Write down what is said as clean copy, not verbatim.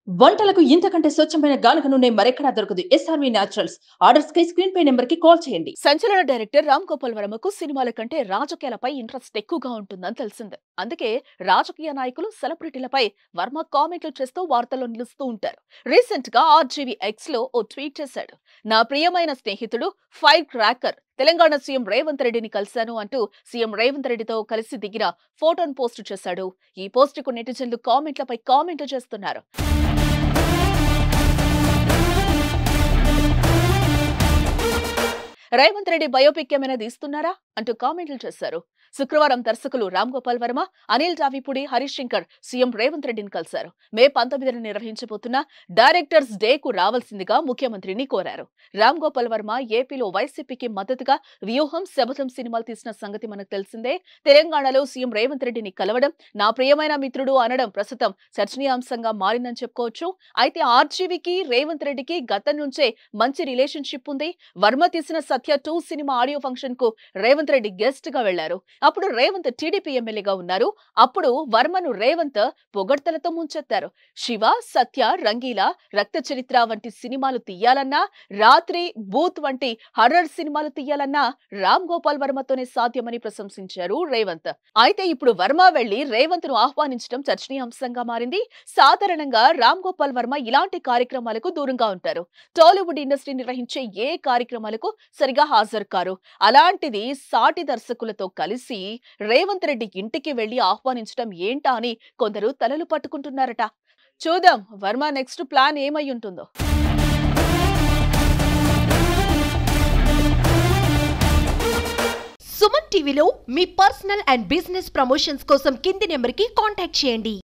వంటలకు ఇంతకంటే స్వచ్ఛమైన గానుగ నూనె మరెక్కడా దొరకదు. SRV naturals. ఆర్డర్స్ కై స్క్రీన్ పై నెంబర్ కి కాల్ చేయండి. సంచలన డైరెక్టర్ రామ్ గోపాల్ వర్మకు సినిమాల కంటే రాజకీయాలపై ఇంట్రెస్ట్ ఎక్కువగా ఉంటుందని తెలిసిందే. అందుకే రాజకీయ నాయకులు, సెలబ్రిటీలపై వర్మ కామెంట్లు చేస్తూ వార్తల్లో నిలుస్తూ ఉంటారు. రీసెంట్ గా ఆర్జీవీ ఎక్స్ లో ఓ ట్వీట్ చేశాడు. నా ప్రియమైన స్నేహితుడు fire cracker Telangana CM Revanth రెడ్డిని కలిశాను అంటూ సీఎం రేవంత్ రెడ్డితో కలిసి దిగిన ఫోటోను పోస్టు చేశాడు. ఈ పోస్టుకు నెటిజన్లు కామెంట్లపై కామెంట్లు చేస్తున్నారు. రేవంత్ రెడ్డి బయోపిక్ ఏమైనా తీస్తున్నారా అంటూ కామెంట్లు చేశారు. శుక్రవారం దర్శకులు రామ్ గోపాల్ వర్మ, అనిల్ రావిపూడి, హరీష్ శంకర్ సీఎం రేవంత్ రెడ్డిని కలిశారు. మే 19న నిర్వహించబోతున్న డైరెక్టర్స్ డే కు రావాల్సిందిగా ముఖ్యమంత్రిని కోరారు. రామ్ గోపాల్ వర్మ ఏపీలో వైసీపీకి మద్దతుగా వ్యూహం, శబదం సినిమాలు తీసిన సంగతి మనకు తెలిసిందే. తెలంగాణలో సీఎం రేవంత్ రెడ్డిని కలవడం, నా ప్రియమైన మిత్రుడు అనడం ప్రస్తుతం చర్చనీయాంశంగా మారిందని చెప్పుకోవచ్చు. అయితే ఆర్జీవీకి రేవంత్ రెడ్డికి గతం నుంచే మంచి రిలేషన్షిప్ ఉంది. వర్మ తీసిన సత్య 2 సినిమా ఆడియో ఫంక్షన్ కు రేవంత్ రెడ్డి గెస్ట్ గా వెళ్లారు. అప్పుడు రేవంత్ టీడీపీ ఎమ్మెల్యేగా ఉన్నారు. అప్పుడు వర్మను రేవంత్ పొగడ్తలతో ముంచెత్తారు. శివ, సత్య, రంగీలా, రక్త చరిత్ర వంటి సినిమాలు తీయాలన్నా, రాత్రి, బూత్ వంటి హర్రర్ సినిమాలు తీయాలన్నా రామ్ గోపాల్ వర్మతోనే సాధ్యమని ప్రశంసించారు రేవంత్. అయితే ఇప్పుడు వర్మ వెళ్లి రేవంత్ ను ఆహ్వానించడం చర్చనీయాంశంగా మారింది. సాధారణంగా రామ్ గోపాల్ వర్మ ఇలాంటి కార్యక్రమాలకు దూరంగా ఉంటారు. టాలీవుడ్ ఇండస్ట్రీ నిర్వహించే ఏ కార్యక్రమాలకు సరిగా హాజరు కారు. అలాంటిది సాటి దర్శకులతో కలిసి రేవంత్ రెడ్డి ఇంటికి వెళ్లి ఆహ్వానించడం ఏంటా అని కొందరు తలలు పట్టుకుంటున్నారట. చూద్దాం వర్మ నెక్స్ట్ ప్లాన్ ఏమై ఉంటుందో. సుమన్ టీవీలో మీ పర్సనల్ అండ్ బిజినెస్ ప్రమోషన్స్ కోసం కింది నెంబర్ కి కాంటాక్ట్ చేయండి.